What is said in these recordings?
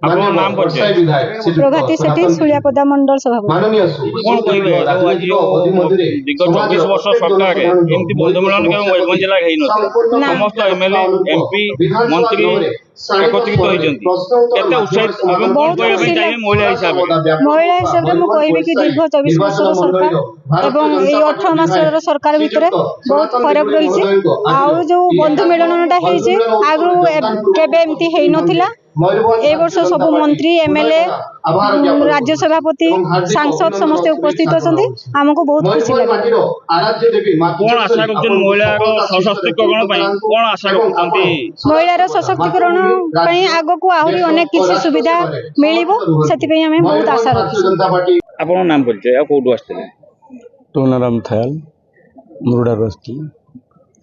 आपन नाम परिचय प्रभाती सेठी सुलियापदा मंडल सभापति। कौन कहबे आज जो दीर्घ 24 वर्ष सरकार एमती बंधु मिलन के मयूरभंज जिला हेई नथिला समस्त एमएलए एमपी मंत्री एकत्रित होइजंती केते उत्साहित एवं कौन कहबे ପାଇଁ चाहिए महिला हिसाब रे मु कहबे कि दीर्घ 24 वर्ष सरकार एवं ए 18 मासर सरकार भितरे बहुत फरक रहिছে आउ जो बंधु मिलनटा हेइছে आगु केबे एमती हेई नथिला ए वर्ष सब मंत्री एमएलए राज्य सभापति सांसद समस्त उपस्थित अछंती हमको बहुत खुशी लागे। कौन आशा करछन महिला रो सशक्तिकरण पई कौन आशा करछंती महिला रो सशक्तिकरण पई आगो को आहुरी अनेक किछि सुविधा मिलिबो सेति पई हमें बहुत आशा रखी। आपन नाम परिचय आ कोडु आस्ते टोनाराम थायल मुरुडा रस्ती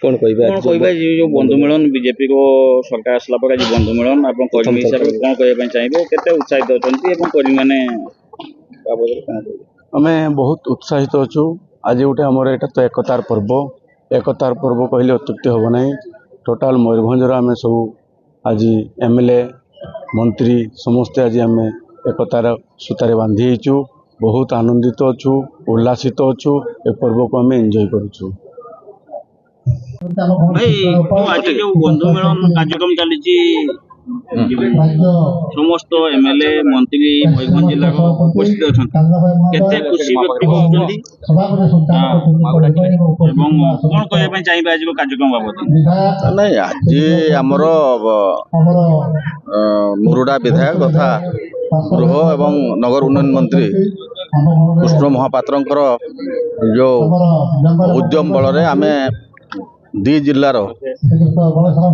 कौन कहबे जो बंधु मिलन बीजेपी को सरकार आसला पर आज बंधु मिलन आपन कर्मी हिसाब रे कौन कहबे चाहिए केते उत्साहित होचंती एवं कर्मी माने बाबद कौन आमे बहुत उत्साहित अछु। आज गोटे हमर एटा तो एकतार पर्व कहले अत्युक्ति होबो नै। टोटाल मयूरभंज रो आमे सब आज एमएलए मंत्री समस्त आज आमे एकतार सूतारे बांधी हेचु बहुत आनंदित अछु उल्लासित अछु ए पर्व को आमे एन्जॉय करूछु। भाई आज जो बंधु मिलन कार्यक्रम चली समस्त एमएलए मंत्री मयूरभंज जिला उपस्थित अच्छा केते खुशी व्यक्त करछंती एवं कौन कहबे चाहिए आज कार्यक्रम बाबद नहीं आज आमर मुरुडा विधायक तथा गृह एवं नगर उन्नयन मंत्री कृष्ण महापात्र जो उद्यम बल आम दी जिलार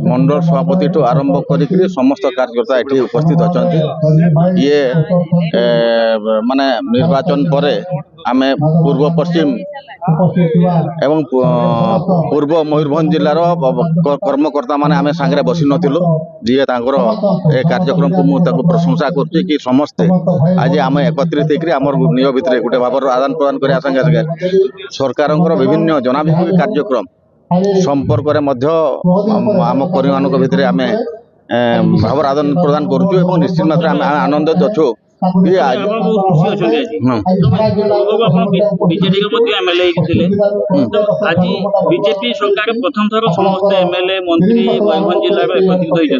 मंडल सभापति ठू आरंभ करी समस्त कार्यकर्ता ये उपस्थित अच्छा ये माने निर्वाचन पर आम पूर्व पश्चिम एवं पूर्व मयूरभंज जिलार कर्मकर्ता माने आम सांगे बसी नथिलु जी तांकर ए कार्यक्रम को मुझे प्रशंसा करछि कि समस्ते आज आम एकत्रित होकर आम निज भितर गोटे भाव आदान प्रदान करने संगे सरकार विभिन्न जनाभिमुखी कार्यक्रम संपर्क आम परिवार भितर आम भाव आदान प्रदान करुचु निश्चित मात्रा आम आनंदित अच्छु। आज बीजेपी सरकार प्रथम थर समस्त एमएलए मंत्री मयूरभंज जिला एकत्रित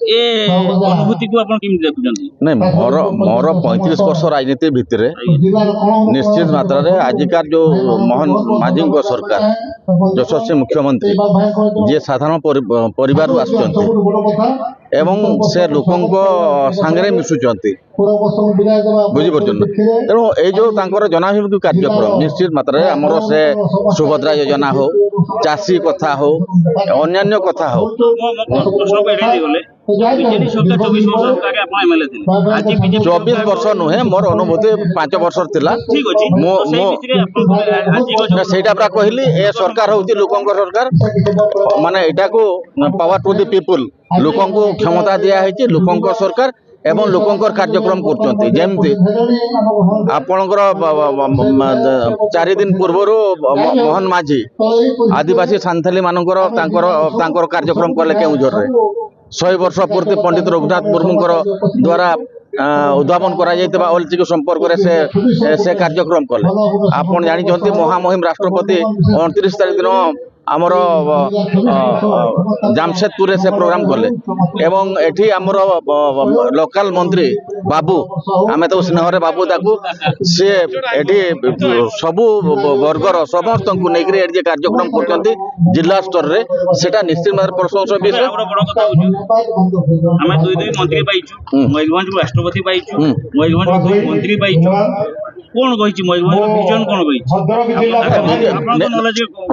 ए अनुभूति को आपण केमि देखुछंती नहीं मोर 35 वर्ष राजनीति भितर निश्चित मात्रा रे आजिकार जो मोहन माझी सरकार यशस्वी मुख्यमंत्री जे साधारण परिवार आसुचंती एवं से लोकों सांगे मिशुचंती बुझीपार तेणु ये जो जनाभिमुखी कार्यक्रम निश्चित मात्रा आमर से सुभद्रा योजना हो चाषी कथा हो अन्य कथा हो चौबीस वर्ष नुहे मोर अनुभूति 5 वर्ष था कहली ए सरकार हूँ लोकों सरकार माने एटा को पावर टू द पीपुल लोकों को क्षमता दिया लोकों सरकार एवं लोकों कार्यक्रम करमती आपणकर 4 दिन पूर्वर मोहन माझी आदिवासी सांथाली मानकर कार्यक्रम कले केउझर 100 वर्ष पूर्ति पंडित रघुनाथ मुर्मूकर द्वारा उद्भावन करा ओलचिक संपर्क से कार्यक्रम कले आपन जानी महामहिम राष्ट्रपति 29 तारीख दिन आमर जामशेदपुर से प्रोग्राम कले एवं एठी आमर लोकल मंत्री बाबू आमे तो स्नेहरे बाबू ताकू से एठी सबु वर्गर समस्त को लेकर एठी कार्यक्रम करछंती जिला स्तर रे सेटा निश्चित मात्र प्रशंसा विषय आमे दुई मंत्री पाइछु मयूरभंज राष्ट्रपति पाइछु मयूरभंज मंत्री पाइछु कौन कहिछि मयूरभंज विजन कौन कहिछि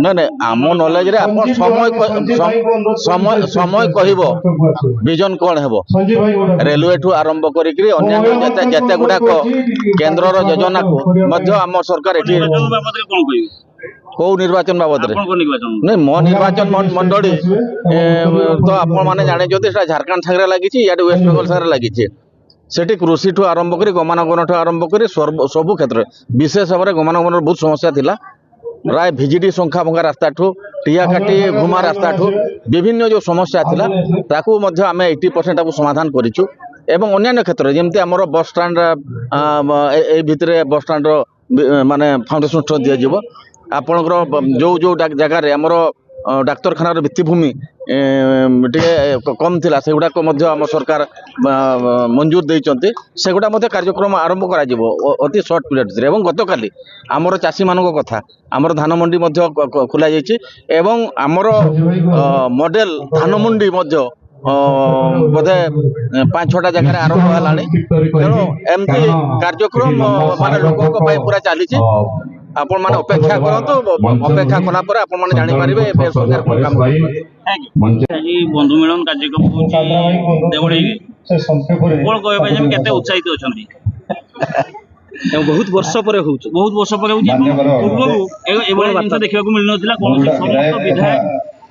नहीं आम नॉलेज रे आपण समय कहबो विजन कौन हेबो रेलवे ठू आरंभ करी अन्य जते गुडाक केंद्र रो योजना को मध्य आम सरकार एठी कौ निर्वाचन बाबद नहीं मो निर्वाचन मंडली तो आपण माने जाने झारखंड सागरे लगी या वेस्ट बेंगल सागरे लगी सेठी कृषि ठू आरंभ करी गमनागमन ठू आरंभ करी सबु क्षेत्र विशेष भाव में गमनागमन बहुत समस्या थिला प्राय भिजिटी संख्या भंगा रास्ता ठू टीआकाटी घुमा रास्ता ठू विभिन्न जो समस्या थिला ताकू मध्य आमे 80% समाधान करिछु ଏବଂ ଅନ୍ୟାନ୍ୟ କ୍ଷେତ୍ରରେ ଯେମିତି ଆମର ବସ୍ ଷ୍ଟାଣ୍ଡ ଏଇ ଭିତରେ ବସ୍ ଷ୍ଟାଣ୍ଡର ମାନେ ଫାଉଣ୍ଡେସନ ଷ୍ଟୋନ୍ ଦିଆଯିବ। ଆପଣଙ୍କର ଯୋଉ ଜାଗାରେ ଆମର ଡାକ୍ତରଖାନାର ଭିତ୍ତିଭୂମି ଟିକେ କମ୍ ଥିଲା ସେଗୁଡ଼ାକ ମଧ୍ୟ ଆମ ସରକାର ମଞ୍ଜୁର ଦେଇଛନ୍ତି। ସେଗୁଡ଼ା ମଧ୍ୟ କାର୍ଯ୍ୟକ୍ରମ ଆରମ୍ଭ କରାଯିବ ଅତି ସର୍ଟ ପିରିୟଡ଼ ଭିତରେ। ଏବଂ ଗତକାଲି ଆମର ଚାଷୀମାନଙ୍କ କଥା ଆମର ଧାନ ମଣ୍ଡି ମଧ୍ୟ ଖୋଲାଯାଇଛି ଏବଂ ଆମର ମଡେଲ ଧାନ ମଣ୍ଡି ମଧ୍ୟ ବୋଧେ 5-6ଟା ଜାଗାରେ ଆରମ୍ଭ ହେଲାଣି। ତେଣୁ ଏମିତି କାର୍ଯ୍ୟକ୍ରମ ମାନେ ଲୋକଙ୍କ ପାଇଁ ପୁରା ଚାଲିଛି। ଆପଣମାନେ ଅପେକ୍ଷା କରନ୍ତୁ, ଅପେକ୍ଷା କଲା ପରେ ଆପଣମାନେ ଜାଣିପାରିବେ ଏବେ ସରକାର କ'ଣ କାମ କରୁଛନ୍ତି। ଆଜି ବନ୍ଧୁ ମିଳନ କାର୍ଯ୍ୟକ୍ରମ ହଉଛି ଦେଉଳେଇରେ, କ'ଣ କହିବା ପାଇଁ ଚାହିଁବେ, କେତେ ଉତ୍ସାହିତ ଅଛନ୍ତି? ବହୁତ ବର୍ଷ ପରେ ହଉଛି। ବହୁତ ବର୍ଷ ପରେ ହଉଛି ଏବଂ ପୂର୍ବରୁ ଏଭଳି ଜିନିଷ ଦେଖିବାକୁ ମିଳିନଥିଲା। କୌଣସି ସମସ୍ତ ବିଧାୟକ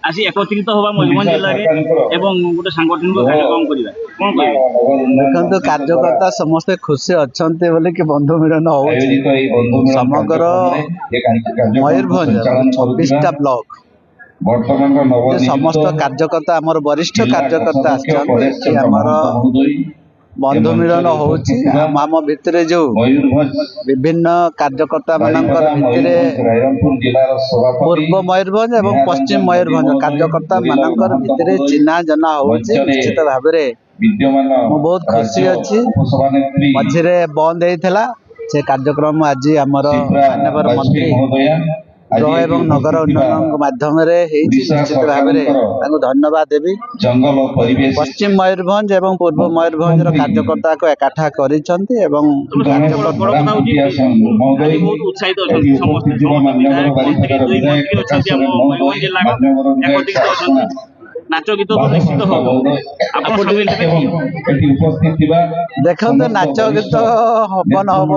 ଆସି ଏକତ୍ରିତ ହେବା ମୟୂରଭଞ୍ଜ ଜିଲ୍ଲାରେ ଏବଂ ଗୋଟେ ସାଂଗଠନିକ କାର୍ଯ୍ୟକ୍ରମ କରିବା, କ'ଣ କହିବେ? ଦେଖନ୍ତୁ, କାର୍ଯ୍ୟକର୍ତ୍ତା ସମସ୍ତେ ଖୁସି ଅଛନ୍ତି ବୋଲିକି ବନ୍ଧୁ ମିଳନ ହଉଛି। ସମଗ୍ର ମୟୂରଭଞ୍ଜ 26ଟା ବ୍ଲକ ସମସ୍ତ କାର୍ଯ୍ୟକର୍ତ୍ତା ଆମର ବରିଷ୍ଠ କାର୍ଯ୍ୟକର୍ତ୍ତା ଆସିଛନ୍ତି। ଆମର ବନ୍ଧୁ ମିଳନ ହଉଛି। ଆମ ଭିତରେ ଯୋଉ ବିଭିନ୍ନ କାର୍ଯ୍ୟକର୍ତ୍ତା ମାନଙ୍କର ଭିତରେ ପୂର୍ବ ମୟୂରଭଞ୍ଜ ଏବଂ ପଶ୍ଚିମ ମୟୂରଭଞ୍ଜ କାର୍ଯ୍ୟକର୍ତ୍ତା ମାନଙ୍କର ଭିତରେ ଚିହ୍ନା ଜଣା ହଉଛି। ନିଶ୍ଚିତ ଭାବରେ ମୁଁ ବହୁତ ଖୁସି ଅଛି। ମଝିରେ ବନ୍ଦ ହେଇଥିଲା ସେ କାର୍ଯ୍ୟକ୍ରମ, ଆଜି ଆମର ମାନ୍ୟବର ମନ୍ତ୍ରୀ ଗୃହ ଏବଂ ନଗର ଉନ୍ନୟନ ମାଧ୍ୟମରେ ହେଇଛି। ନିଶ୍ଚିତ ଭାବରେ ତାଙ୍କୁ ଧନ୍ୟବାଦ ଦେବି। ପଶ୍ଚିମ ମୟୂରଭଞ୍ଜ ଏବଂ ପୂର୍ବ ମୟୂରଭଞ୍ଜର କାର୍ଯ୍ୟକର୍ତ୍ତାକୁ ଏକାଠା କରିଛନ୍ତି ଏବଂ ବହୁତ ଉତ୍ସାହିତ ଅଛନ୍ତି ସମସ୍ତେ, ବିଧାୟକ ମନ୍ତ୍ରୀ 2 ମନ୍ତ୍ରୀ ଅଛନ୍ତି ଆମ ମୟୂରଭଞ୍ଜ ଜିଲ୍ଲାର ଏକତ୍ରିତ ଅଛନ୍ତି। ନାଚ ଗୀତ ତ ନିଶ୍ଚିତ ହବ। ଆପଣ ଦେଖନ୍ତୁ, ନାଚ ଗୀତ ହବ ନ ହବ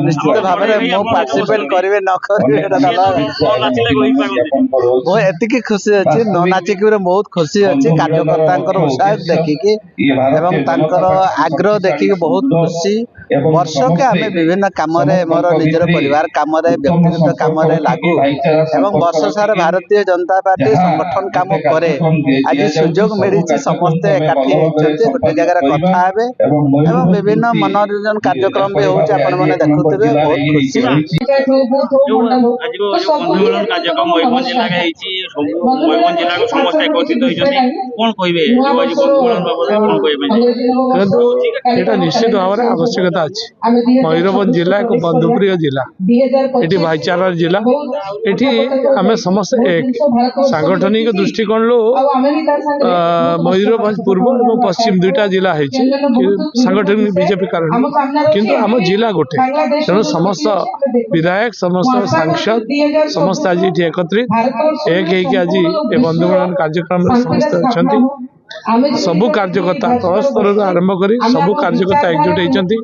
ନିଶ୍ଚିତ ଭାବରେ ମୁଁ ପାର୍ଟିସିପେଟ କରିବି ନ କରିବି ମୁଁ ଏତିକି ଖୁସି ଅଛି। ନ ନାଚିକି ବହୁତ ଖୁସି ଅଛି କାର୍ଯ୍ୟକର୍ତ୍ତାଙ୍କର ଉତ୍ସାହ ଦେଖିକି ଏବଂ ତାଙ୍କର ଆଗ୍ରହ ଦେଖିକି ବହୁତ ଖୁସି। ବର୍ଷକେ ଆମେ ବିଭିନ୍ନ କାମରେ ମୋର ନିଜର ପରିବାର କାମରେ ବ୍ୟକ୍ତିଗତ କାମରେ ଲାଗୁ ଏବଂ ବର୍ଷ ସାରା ଭାରତୀୟ ଜନତା ପାର୍ଟି ସଂଗଠନ କାମ କରେ। ଆଜି ସୁଯୋଗ ମିଳିଛି, ସମସ୍ତେ ଏକାଠି ହେଇଛନ୍ତି, ଗୋଟେ ଜାଗାରେ କଥା ହେବେ ଏବଂ ବିଭିନ୍ନ ମନୋରଞ୍ଜନ କାର୍ଯ୍ୟକ୍ରମ ବି ହଉଛି, ଆପଣମାନେ ଦେଖୁଥିବେ, ବହୁତ ଖୁସି। ବନ୍ଧୁ ମିଳନ କାର୍ଯ୍ୟକ୍ରମ ମୟୂରଭଞ୍ଜ ଜିଲ୍ଲାରେ ହେଇଛି, ମୟୂରଭଞ୍ଜ ଜିଲ୍ଲାର ସମସ୍ତେ ଏକତ୍ରିତ ହେଇଛନ୍ତି, କ'ଣ କହିବେ ଆଜି ବନ୍ଧୁ ମିଳନ ବାବଦରେ କ'ଣ କହିବେ? କିନ୍ତୁ ଏଇଟା ନିଶ୍ଚିତ ଭାବରେ ଆବଶ୍ୟକତା ଅଛି। ମୟୂରଭଞ୍ଜ ଜିଲ୍ଲା ଏକ ବନ୍ଧୁପ୍ରିୟ ଜିଲ୍ଲା, ଏଠି ଭାଇଚାରାର ଜିଲ୍ଲା। ଏଠି ଆମେ ସମସ୍ତେ ଏକ ସାଂଗଠନିକ ଦୃଷ୍ଟିକୋଣରୁ ମୟୂରଭଞ୍ଜ ପୂର୍ବ ଏବଂ ପଶ୍ଚିମ 2ଟା ଜିଲ୍ଲା ହେଇଛି ସାଂଗଠନିକ ବିଜେପି କାରଣ, କିନ୍ତୁ ଆମ ଜିଲ୍ଲା ଗୋଟେ। ତେଣୁ ସମସ୍ତ ବିଧାୟକ, ସମସ୍ତ ସାଂସଦ ସମସ୍ତେ ଆଜି ଏଠି ଏକତ୍ରିତ ଏକ ହେଇକି ଆଜି ଏ ବନ୍ଧୁ ମିଳନ କାର୍ଯ୍ୟକ୍ରମରେ ସମସ୍ତେ ଅଛନ୍ତି। ସବୁ କାର୍ଯ୍ୟକର୍ତ୍ତା ତଳ ସ୍ତରରୁ ଆରମ୍ଭ କରି ସବୁ କାର୍ଯ୍ୟକର୍ତ୍ତା ଏକଜୁଟ ହେଇଛନ୍ତି।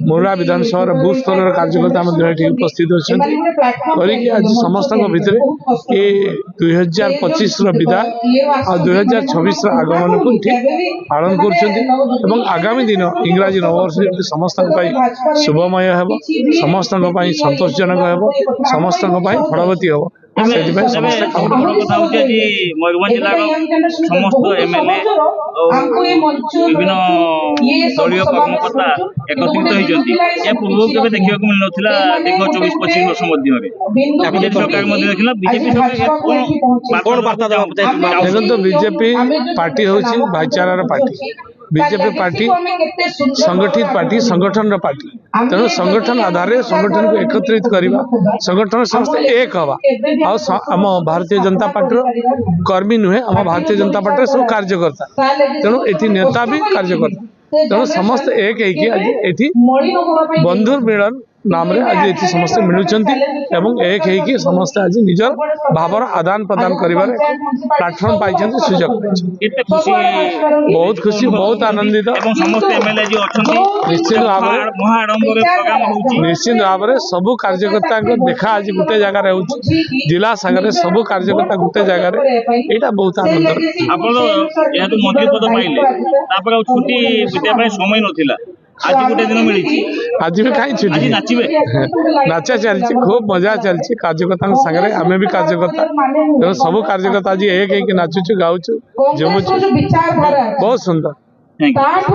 ମୋରା ବିଧାନସଭାର ବୁଥ ସ୍ତରର କାର୍ଯ୍ୟକର୍ତ୍ତା ମଧ୍ୟ ଏଠି ଉପସ୍ଥିତ ଅଛନ୍ତି କରିକି ଆଜି ସମସ୍ତଙ୍କ ଭିତରେ ଏ 2025ର ବିଦାୟ ଆଉ 2026ର ଆଗମନକୁ ଠିକ ପାଳନ କରୁଛନ୍ତି ଏବଂ ଆଗାମୀ ଦିନ ଇଂରାଜୀ ନବବର୍ଷ ଯେମିତି ସମସ୍ତଙ୍କ ପାଇଁ ଶୁଭମୟ ହେବ, ସମସ୍ତଙ୍କ ପାଇଁ ସନ୍ତୋଷଜନକ ହେବ, ସମସ୍ତଙ୍କ ପାଇଁ ଫଳବତୀ ହେବ, ସେଥିପାଇଁ ସମସ୍ତେ କାମ କଥା ହଉଛି ଆଜି ମୟୂରଭଞ୍ଜ ଜିଲ୍ଲାର ସମସ୍ତ MLA ବିଭିନ୍ନ ଦଳୀୟ କର୍ମକର୍ତ୍ତା ଏକତ୍ରିତ ହେଇଛନ୍ତି। ଏହା ପୂର୍ବରୁ କେବେ ଦେଖିବାକୁ ମିଳିନଥିଲା ଦୀର୍ଘ 24-25 ବର୍ଷ ମଧ୍ୟରେ। ବିଜେପି ସରକାର ମଧ୍ୟ ଦେଖିଲା। ବିଜେପି କ'ଣ ବାର୍ତ୍ତା ଦେବା? ଦେଖନ୍ତୁ, ବିଜେପି ପାର୍ଟି ହେଉଛି ଭାଇଚାରାର ପାର୍ଟି। ବିଜେପି ପାର୍ଟି ସଂଗଠିତ ପାର୍ଟି, ସଂଗଠନର ପାର୍ଟି। ତେଣୁ ସଂଗଠନ ଆଧାରରେ ସଂଗଠନକୁ ଏକତ୍ରିତ କରିବା, ସଂଗଠନ ସମସ୍ତେ ଏକ ହେବା। ଆଉ ଆମ ଭାରତୀୟ ଜନତା ପାର୍ଟିର କର୍ମୀ ନୁହେଁ, ଆମ ଭାରତୀୟ ଜନତା ପାର୍ଟିର ସବୁ କାର୍ଯ୍ୟକର୍ତ୍ତା। ତେଣୁ ଏଠି ନେତା ବି କାର୍ଯ୍ୟକର୍ତ୍ତା, ତେଣୁ ସମସ୍ତେ ଏକ ହେଇକି ଆଜି ଏଠି ବନ୍ଧୁ ମିଳନ ନାମରେ ଆଜି ଏଠି ସମସ୍ତେ ମିଳୁଛନ୍ତି ଏବଂ ଏକ ହେଇକି ସମସ୍ତେ ଆଜି ନିଜର ଭାବର ଆଦାନ ପ୍ରଦାନ କରିବାରେ ପ୍ଲାଟଫର୍ମ ପାଇଛନ୍ତି, ସୁଯୋଗ ପାଇଛନ୍ତି। ବହୁତ ଖୁସି, ବହୁତ ଆନନ୍ଦିତ। ନିଶ୍ଚିତ ଭାବରେ ସବୁ କାର୍ଯ୍ୟକର୍ତ୍ତାଙ୍କ ଦେଖା ଆଜି ଗୋଟେ ଜାଗାରେ ହେଉଛି, ଜିଲ୍ଲା ସାଙ୍ଗରେ ସବୁ କାର୍ଯ୍ୟକର୍ତ୍ତା ଗୋଟେ ଜାଗାରେ, ଏଇଟା ବହୁତ ଆନନ୍ଦର। ଆପଣ ଯେହେତୁ ମନ୍ତ୍ରୀ ପଦ ପାଇଲେ, ତାପରେ ଆଉ ଛୁଟି ବିତେଇବା ପାଇଁ ସମୟ ନଥିଲା, ଆଜି ଗୋଟେ ଦିନ ମିଳିଛି, ଆଜି ବି କାହିଁ ଛୁଟି? ନାଚିବେ? ନାଚା ଚାଲିଛି, ଖୁବ ମଜା ଚାଲିଛି କାର୍ଯ୍ୟକର୍ତ୍ତାଙ୍କ ସାଙ୍ଗରେ। ଆମେ ବି କାର୍ଯ୍ୟକର୍ତ୍ତା, ତେଣୁ ସବୁ କାର୍ଯ୍ୟକର୍ତ୍ତା ଆଜି ଏକ ହେଇକି ନାଚୁଛୁ, ଗାଉଛୁ, ଜମୁଛୁ, ବହୁତ ସୁନ୍ଦର। Thank you.